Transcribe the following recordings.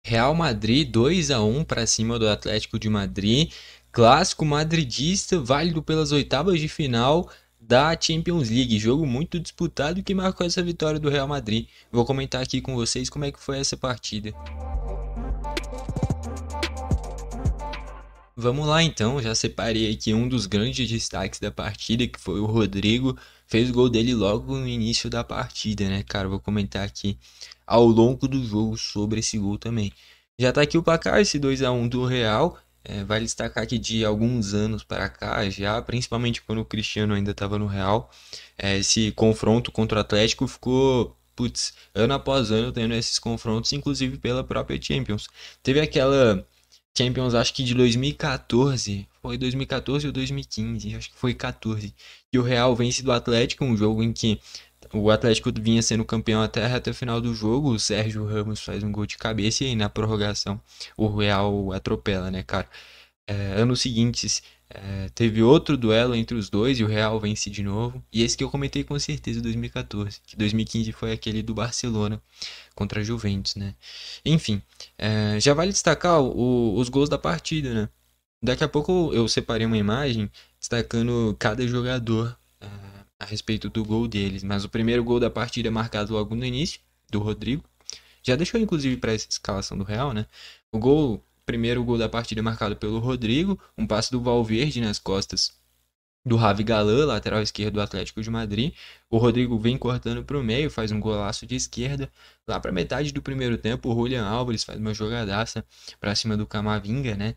Real Madrid 2-1 para cima do Atlético de Madrid. Clássico madridista, válido pelas oitavas de final da Champions League. Jogo muito disputado que marcou essa vitória do Real Madrid. Vou comentar aqui com vocês como é que foi essa partida. Vamos lá então, já separei aqui um dos grandes destaques da partida, que foi o Rodrigo. Fez o gol dele logo no início da partida, né, cara? Vou comentar aqui ao longo do jogo sobre esse gol também. Já tá aqui o placar, esse 2-1 do Real. Vale destacar que de alguns anos para cá, já principalmente quando o Cristiano ainda estava no Real, esse confronto contra o Atlético ficou, putz, ano após ano tendo esses confrontos, inclusive pela própria Champions. Teve aquela Champions, acho que de 2014, foi 2014 ou 2015, acho que foi 14, que o Real vence do Atlético, um jogo em que o Atlético vinha sendo campeão até a reta final do jogo. O Sérgio Ramos faz um gol de cabeça e aí na prorrogação o Real atropela, né, cara? Anos seguintes, teve outro duelo entre os dois e o Real vence de novo. E esse que eu comentei com certeza, 2014, que 2015 foi aquele do Barcelona contra a Juventus, né? Enfim, já vale destacar os gols da partida, né? Daqui a pouco eu separei uma imagem destacando cada jogador a respeito do gol deles, mas o primeiro gol da partida é marcado logo no início, do Rodrigo. Já deixou inclusive para essa escalação do Real, né? Primeiro gol da partida é marcado pelo Rodrigo, um passe do Valverde nas costas do Ravi Galan, lateral esquerdo do Atlético de Madrid. O Rodrigo vem cortando para o meio, faz um golaço de esquerda. Lá para metade do primeiro tempo, o Julian Álvares faz uma jogadaça para cima do Camavinga, né?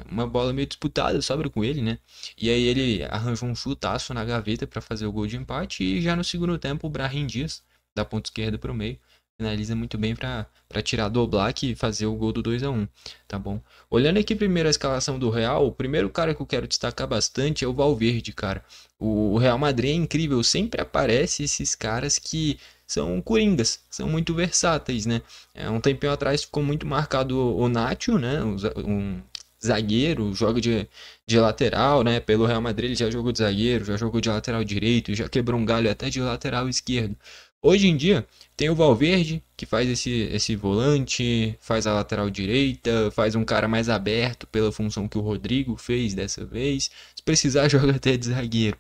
Uma bola meio disputada, sobra com ele, né? E aí ele arranjou um chutaço na gaveta para fazer o gol de empate. E já no segundo tempo, o Brahim Dias, da ponta esquerda para o meio, finaliza muito bem para tirar do Oblak e fazer o gol do 2-1, tá bom? Olhando aqui primeiro a escalação do Real, o primeiro cara que eu quero destacar bastante é o Valverde, cara. O Real Madrid é incrível, sempre aparece esses caras que são coringas, são muito versáteis, né? Um tempinho atrás ficou muito marcado o Nacho, né? Um zagueiro, joga de lateral, né? Pelo Real Madrid ele já jogou de zagueiro, já jogou de lateral direito, já quebrou um galho até de lateral esquerdo. Hoje em dia, tem o Valverde, que faz esse volante, faz a lateral direita, faz um cara mais aberto pela função que o Rodrigo fez dessa vez. Se precisar, joga até de zagueiro.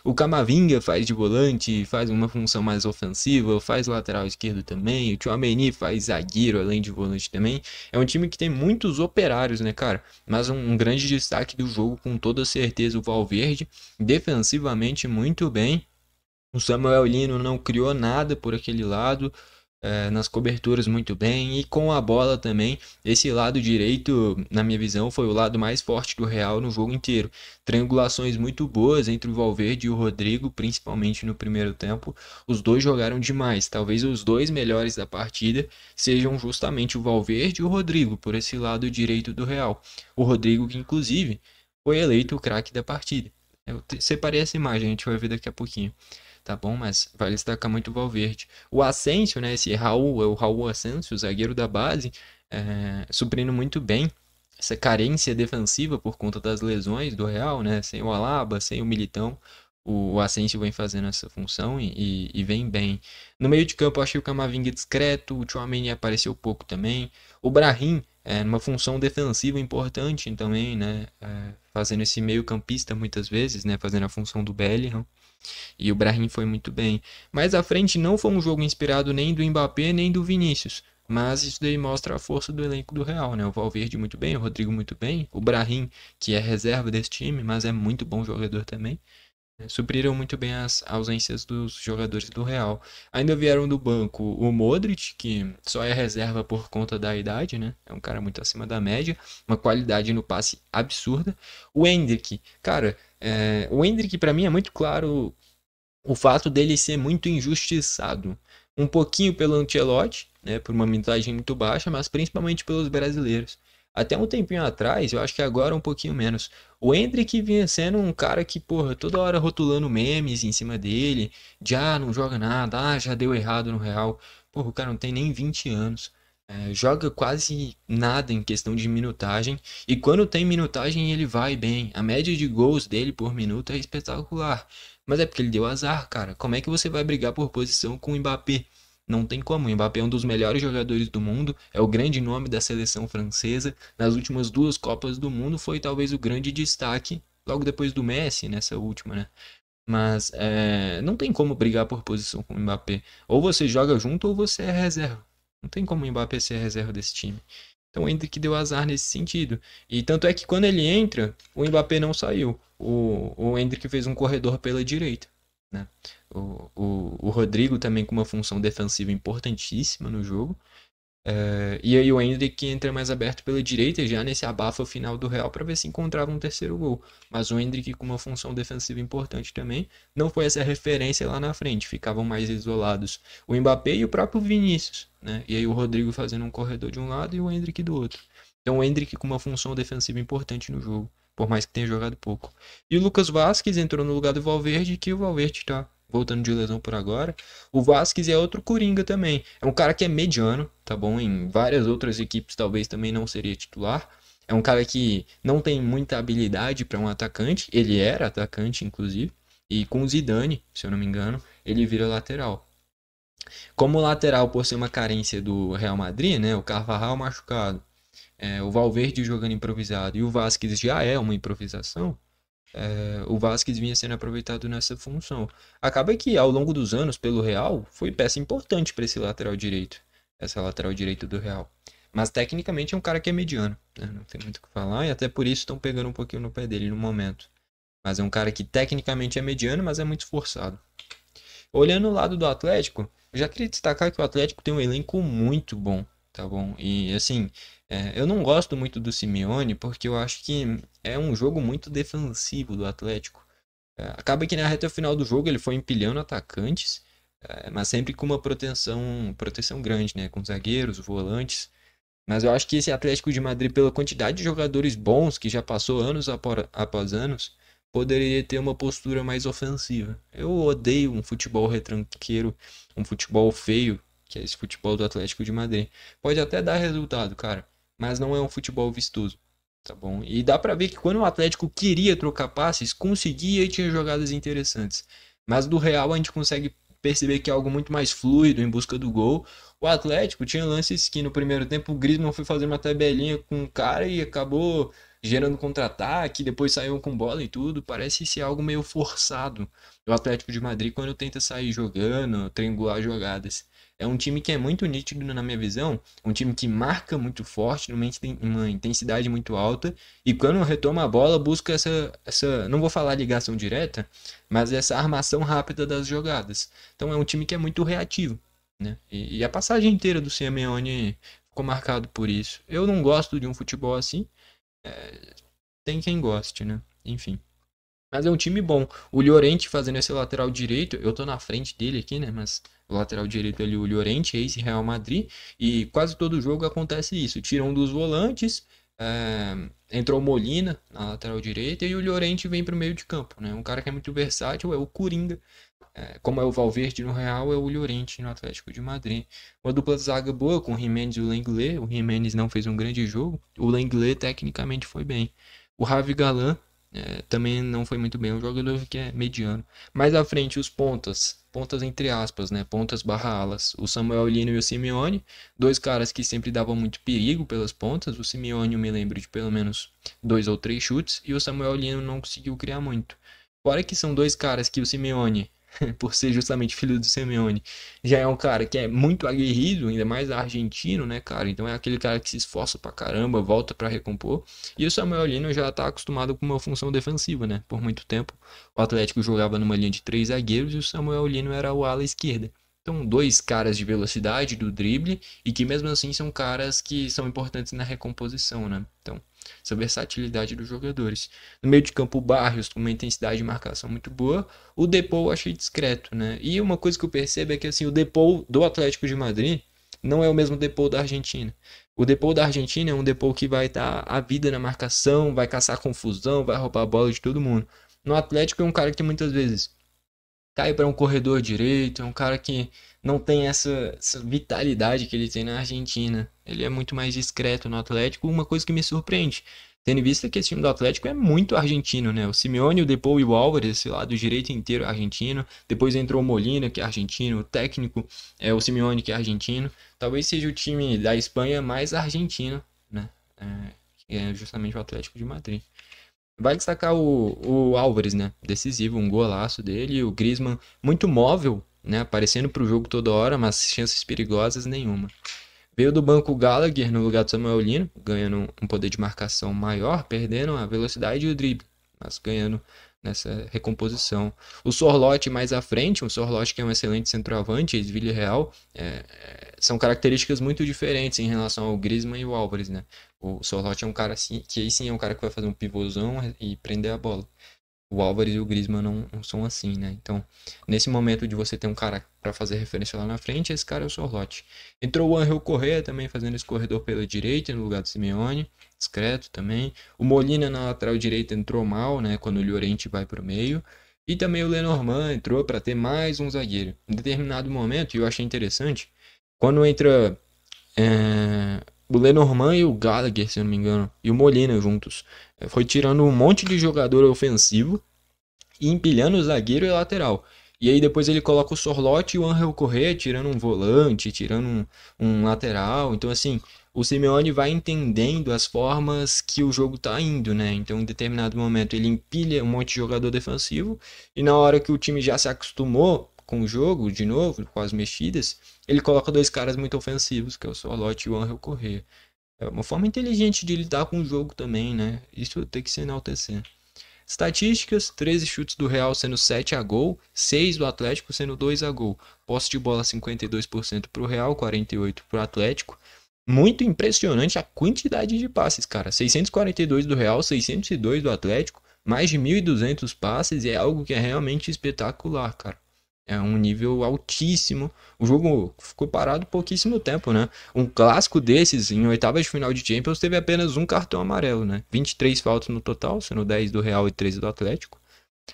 O Camavinga faz de volante, faz uma função mais ofensiva, faz lateral esquerdo também. O Tchouaméni faz zagueiro, além de volante também. É um time que tem muitos operários, né, cara? Mas um grande destaque do jogo, com toda certeza, o Valverde. Defensivamente, muito bem. O Samuel Lino não criou nada por aquele lado, nas coberturas muito bem e com a bola também. Esse lado direito, na minha visão, foi o lado mais forte do Real no jogo inteiro. Triangulações muito boas entre o Valverde e o Rodrigo, principalmente no primeiro tempo. Os dois jogaram demais. Talvez os dois melhores da partida sejam justamente o Valverde e o Rodrigo, por esse lado direito do Real. O Rodrigo, que inclusive foi eleito o craque da partida. Eu separei essa imagem, a gente vai ver daqui a pouquinho, tá bom? Mas vale destacar muito o Valverde. O Asensio, né? Esse Raul, é o Raul Asensio, zagueiro da base, suprindo muito bem essa carência defensiva por conta das lesões do Real, né? Sem o Alaba, sem o Militão. O Asensio vem fazendo essa função e vem bem. No meio de campo, eu achei o Camavinga discreto, o Tchouaméni apareceu pouco também. O Brahim, numa função defensiva importante também, né? Fazendo esse meio campista muitas vezes, né? Fazendo a função do Bellingham. E o Brahim foi muito bem. Mais à frente não foi um jogo inspirado nem do Mbappé nem do Vinícius. Mas isso daí mostra a força do elenco do Real, né? O Valverde muito bem, o Rodrigo muito bem, o Brahim, que é reserva desse time, mas é muito bom jogador também. Supriram muito bem as ausências dos jogadores do Real. Ainda vieram do banco o Modric, que só é reserva por conta da idade, né? É um cara muito acima da média, uma qualidade no passe absurda. O Endrick, cara, o Endrick para mim é muito claro o fato dele ser muito injustiçado. Um pouquinho pelo Ancelotti, né, por uma minutagem muito baixa, mas principalmente pelos brasileiros. Até um tempinho atrás, eu acho que agora um pouquinho menos. O Endrick vinha sendo um cara que, porra, toda hora rotulando memes em cima dele. Já não joga nada, já deu errado no Real. Porra, o cara não tem nem 20 anos. Joga quase nada em questão de minutagem. E quando tem minutagem, ele vai bem. A média de gols dele por minuto é espetacular. Mas é porque ele deu azar, cara. Como é que você vai brigar por posição com o Mbappé? Não tem como. O Mbappé é um dos melhores jogadores do mundo, é o grande nome da seleção francesa. Nas últimas duas Copas do Mundo foi talvez o grande destaque, logo depois do Messi, nessa última, né? Mas não tem como brigar por posição com o Mbappé. Ou você joga junto ou você é reserva. Não tem como o Mbappé ser reserva desse time. Então o Endrick deu azar nesse sentido. E tanto é que quando ele entra, o Mbappé não saiu. O Endrick fez um corredor pela direita. Né? O Rodrigo também com uma função defensiva importantíssima no jogo. E aí o Endrick entra mais aberto pela direita, já nesse abafa final do Real, para ver se encontrava um terceiro gol. Mas o Endrick com uma função defensiva importante também, não foi essa referência lá na frente, ficavam mais isolados o Mbappé e o próprio Vinícius, né? E aí o Rodrigo fazendo um corredor de um lado e o Endrick do outro. Então o Endrick com uma função defensiva importante no jogo, por mais que tenha jogado pouco. E o Lucas Vazquez entrou no lugar do Valverde, que o Valverde tá voltando de lesão por agora. O Vazquez é outro coringa também. É um cara que é mediano, tá bom? Em várias outras equipes talvez também não seria titular. É um cara que não tem muita habilidade para um atacante. Ele era atacante, inclusive. E com o Zidane, se eu não me engano, ele vira lateral. Como lateral, por ser uma carência do Real Madrid, né? O Carvajal machucado, o Valverde jogando improvisado e o Vazquez já é uma improvisação. O Vazquez vinha sendo aproveitado nessa função. Acaba que ao longo dos anos, pelo Real, foi peça importante para esse lateral direito. Essa lateral direita do Real. Mas tecnicamente é um cara que é mediano. Né? Não tem muito o que falar e até por isso estão pegando um pouquinho no pé dele no momento. Mas é um cara que tecnicamente é mediano, mas é muito esforçado. Olhando o lado do Atlético, eu já queria destacar que o Atlético tem um elenco muito bom, tá bom? E assim, eu não gosto muito do Simeone porque eu acho que é um jogo muito defensivo do Atlético. Acaba que na reta final do jogo ele foi empilhando atacantes, mas sempre com uma proteção grande, né? Com zagueiros, volantes. Mas eu acho que esse Atlético de Madrid, pela quantidade de jogadores bons que já passou anos após anos, poderia ter uma postura mais ofensiva. Eu odeio um futebol retranqueiro, um futebol feio, que é esse futebol do Atlético de Madrid. Pode até dar resultado, cara, mas não é um futebol vistoso, tá bom? E dá pra ver que quando o Atlético queria trocar passes, conseguia e tinha jogadas interessantes. Mas do Real a gente consegue perceber que é algo muito mais fluido em busca do gol. O Atlético tinha lances que no primeiro tempo o Griezmann foi fazer uma tabelinha com o cara e acabou gerando contra-ataque, depois saiu com bola e tudo. Parece ser algo meio forçado do Atlético de Madrid quando tenta sair jogando, triangular jogadas. É um time que é muito nítido na minha visão, um time que marca muito forte, uma intensidade muito alta, e quando retoma a bola busca não vou falar ligação direta, mas essa armação rápida das jogadas. Então é um time que é muito reativo, né? E a passagem inteira do Simeone ficou marcado por isso. Eu não gosto de um futebol assim, tem quem goste, né? Enfim. Mas é um time bom. O Llorente fazendo esse lateral direito, eu tô na frente dele aqui, né? Mas o lateral direito ali, o Llorente, ex-Real Madrid. E quase todo jogo acontece isso. Tira um dos volantes, entrou o Molina na lateral direita e o Llorente vem pro meio de campo, né? Um cara que é muito versátil, é o Coringa. Como é o Valverde no Real, é o Llorente no Atlético de Madrid. Uma dupla de zaga boa com o Giménez e o Lenglet. O Giménez não fez um grande jogo. O Lenglet tecnicamente foi bem. O Javi Galán também não foi muito bem. Um jogador que é mediano. Mais à frente, os pontas. Pontas entre aspas, né? Pontas barra alas. O Samuel Lino e o Simeone. Dois caras que sempre davam muito perigo pelas pontas. O Simeone eu me lembro de pelo menos 2 ou 3 chutes. E o Samuel Lino não conseguiu criar muito. Fora que são dois caras que o Simeone, por ser justamente filho do Simeone, já é um cara que é muito aguerrido, ainda mais argentino, né, cara? Então é aquele cara que se esforça pra caramba, volta pra recompor. E o Samuel Lino já tá acostumado com uma função defensiva, né? Por muito tempo o Atlético jogava numa linha de 3 zagueiros e o Samuel Lino era o ala esquerda. Então, dois caras de velocidade, do drible, e que mesmo assim são caras que são importantes na recomposição, né? Então, essa versatilidade dos jogadores. No meio de campo, o Barrios com uma intensidade de marcação muito boa. O Depou eu achei discreto, né? E uma coisa que eu percebo é que assim, o Depou do Atlético de Madrid não é o mesmo Depou da Argentina. O Depou da Argentina é um Depou que vai dar a vida na marcação, vai caçar confusão, vai roubar a bola de todo mundo. No Atlético é um cara que muitas vezes cai para um corredor direito, é um cara que não tem essa vitalidade que ele tem na Argentina. Ele é muito mais discreto no Atlético, uma coisa que me surpreende. Tendo em vista que esse time do Atlético é muito argentino, né? O Simeone, o Depou e o Álvares, esse lado direito inteiro é argentino. Depois entrou o Molina, que é argentino. O técnico é o Simeone, que é argentino. Talvez seja o time da Espanha mais argentino, né? Que é justamente o Atlético de Madrid. Vai destacar o Álvares, né? Decisivo, um golaço dele. O Griezmann, muito móvel, né? Aparecendo pro jogo toda hora, mas chances perigosas nenhuma. Veio do banco o Gallagher no lugar do Samuel Lino, ganhando um poder de marcação maior, perdendo a velocidade e o drible, mas ganhando nessa recomposição. O Sorloth mais à frente, um Sorloth que é um excelente centroavante, ex-Villarreal, são características muito diferentes em relação ao Griezmann e o Álvares, né? O Sorloth é um cara assim, que aí sim é um cara que vai fazer um pivôzão e prender a bola. O Álvares e o Griezmann não são assim, né? Então, nesse momento de você ter um cara para fazer referência lá na frente, esse cara é o Sorloth. Entrou o Angel Correa também fazendo esse corredor pela direita no lugar do Simeone, discreto também. O Molina na lateral direita entrou mal, né? Quando o Llorente vai para o meio. E também o Lenormand entrou para ter mais um zagueiro. Em determinado momento, e eu achei interessante, quando entra o Lenormand e o Gallagher, se eu não me engano, e o Molina juntos, foi tirando um monte de jogador ofensivo e empilhando o zagueiro e o lateral. E aí depois ele coloca o Sorloth e o Angel Correa tirando um volante, tirando um lateral. Então assim, o Simeone vai entendendo as formas que o jogo tá indo, né? Então em determinado momento ele empilha um monte de jogador defensivo e na hora que o time já se acostumou com o jogo, de novo, com as mexidas, ele coloca dois caras muito ofensivos, que é o Sorloth e o Angel Correa. É uma forma inteligente de lidar com o jogo também, né? Isso tem que se enaltecer. Estatísticas: 13 chutes do Real sendo 7 a gol, 6 do Atlético sendo 2 a gol. Posse de bola 52% para o Real, 48% para o Atlético. Muito impressionante a quantidade de passes, cara. 642 do Real, 602 do Atlético, mais de 1.200 passes, é algo que é realmente espetacular, cara. É um nível altíssimo. O jogo ficou parado pouquíssimo tempo, né? Um clássico desses, em oitavas de final de Champions, teve apenas um cartão amarelo, né? 23 faltas no total, sendo 10 do Real e 13 do Atlético.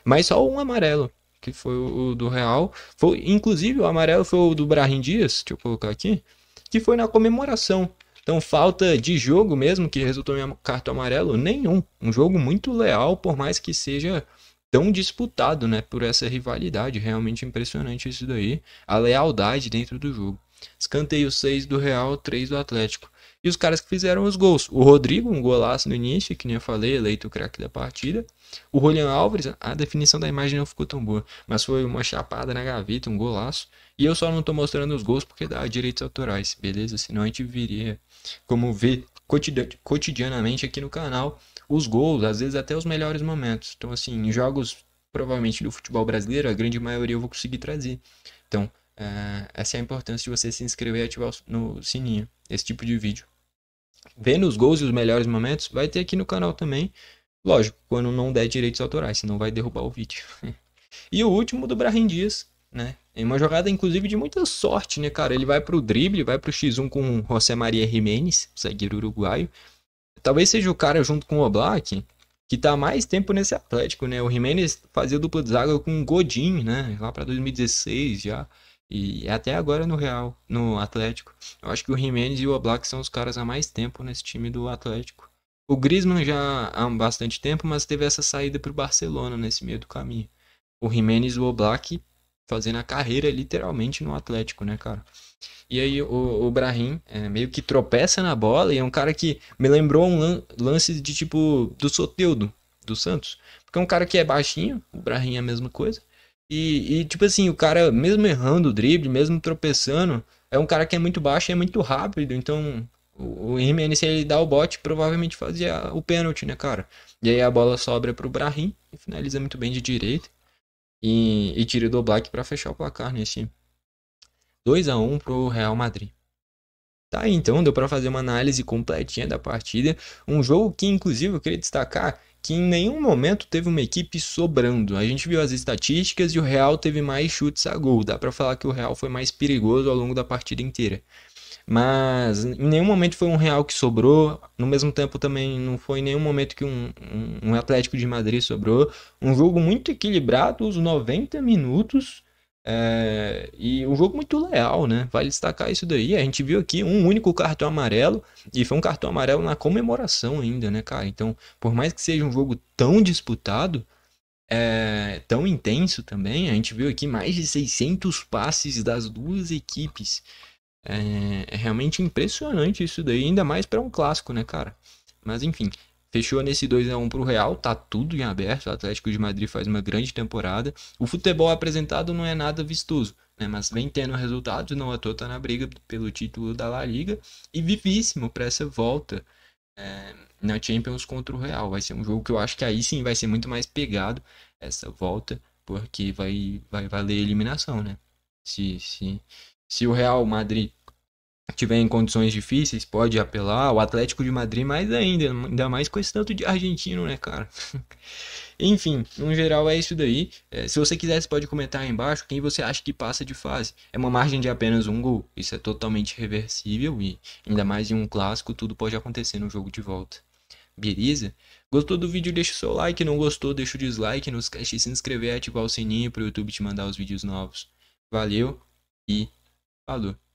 Mas só um amarelo, que foi o do Real. Foi, inclusive, o amarelo foi o do Brahim Dias, deixa eu colocar aqui, que foi na comemoração. Então, falta de jogo mesmo, que resultou em cartão amarelo, nenhum. Um jogo muito leal, por mais que seja tão disputado, né, por essa rivalidade. Realmente impressionante isso daí, a lealdade dentro do jogo. Escanteio 6 do Real, 3 do Atlético. E os caras que fizeram os gols. O Rodrigo, um golaço no início, que nem eu falei, eleito o craque da partida. O Julián Álvares, a definição da imagem não ficou tão boa, mas foi uma chapada na gaveta, um golaço. E eu só não tô mostrando os gols porque dá direitos autorais, beleza? Senão a gente viria como ver cotidianamente aqui no canal os gols, às vezes até os melhores momentos. Então, assim, em jogos provavelmente do futebol brasileiro, a grande maioria eu vou conseguir trazer. Então, essa é a importância de você se inscrever e ativar no sininho, esse tipo de vídeo. Vendo os gols e os melhores momentos, vai ter aqui no canal também. Lógico, quando não der direitos autorais, senão vai derrubar o vídeo. E o último do Brahim Dias, né? Em uma jogada, inclusive, de muita sorte, né, cara? Ele vai pro drible, vai pro X1 com o José Maria Jiménez, zagueiro uruguaio. Talvez seja o cara junto com o Oblak que tá mais tempo nesse Atlético, né? O Jiménez fazia dupla de zaga com o Godin, né? Lá pra 2016 já. E até agora no Real, no Atlético. Eu acho que o Jiménez e o Oblak são os caras há mais tempo nesse time do Atlético. O Griezmann já há bastante tempo, mas teve essa saída pro Barcelona nesse meio do caminho. O Jiménez e o Oblak fazendo a carreira literalmente no Atlético, né, cara? E aí o Brahim meio que tropeça na bola e é um cara que me lembrou um lance de tipo do Soteldo, do Santos. Porque é um cara que é baixinho, o Brahim é a mesma coisa. E tipo assim, o cara, mesmo errando o drible, mesmo tropeçando, é um cara que é muito baixo e é muito rápido. Então o Jimenez, se ele dá o bote, provavelmente fazia o pênalti, né, cara? E aí a bola sobra pro Brahim e finaliza muito bem de direita. E tira do Black para fechar o placar nesse 2-1 pro Real Madrid. Tá aí, então, deu para fazer uma análise completinha da partida. Um jogo que, inclusive, eu queria destacar que em nenhum momento teve uma equipe sobrando. A gente viu as estatísticas e o Real teve mais chutes a gol. Dá para falar que o Real foi mais perigoso ao longo da partida inteira. Mas em nenhum momento foi um Real que sobrou. No mesmo tempo também não foi em nenhum momento que um Atlético de Madrid sobrou. Um jogo muito equilibrado, os 90 minutos. E um jogo muito leal, né? Vale destacar isso daí. A gente viu aqui um único cartão amarelo e foi um cartão amarelo na comemoração ainda, né, cara? Então, por mais que seja um jogo tão disputado, tão intenso também, a gente viu aqui mais de 600 passes das duas equipes. É realmente impressionante isso daí, ainda mais para um clássico, né, cara? Mas enfim, fechou nesse 2-1 pro Real, tá tudo em aberto. O Atlético de Madrid faz uma grande temporada. O futebol apresentado não é nada vistoso, né? Mas vem tendo resultados, não à toa tá na briga pelo título da La Liga e vivíssimo para essa volta na Champions contra o Real. Vai ser um jogo que eu acho que aí sim vai ser muito mais pegado essa volta, porque vai valer eliminação, né? Se o Real Madrid tiver em condições difíceis, pode apelar. O Atlético de Madrid mais ainda mais com esse tanto de argentino, né, cara? Enfim, no geral é isso daí. Se você quiser, você pode comentar aí embaixo quem você acha que passa de fase. É uma margem de apenas um gol. Isso é totalmente reversível e ainda mais em um clássico, tudo pode acontecer no jogo de volta. Beleza? Gostou do vídeo? Deixa o seu like. Não gostou? Deixa o dislike. Não esquece de se inscrever e ativar o sininho para o YouTube te mandar os vídeos novos. Valeu e falou!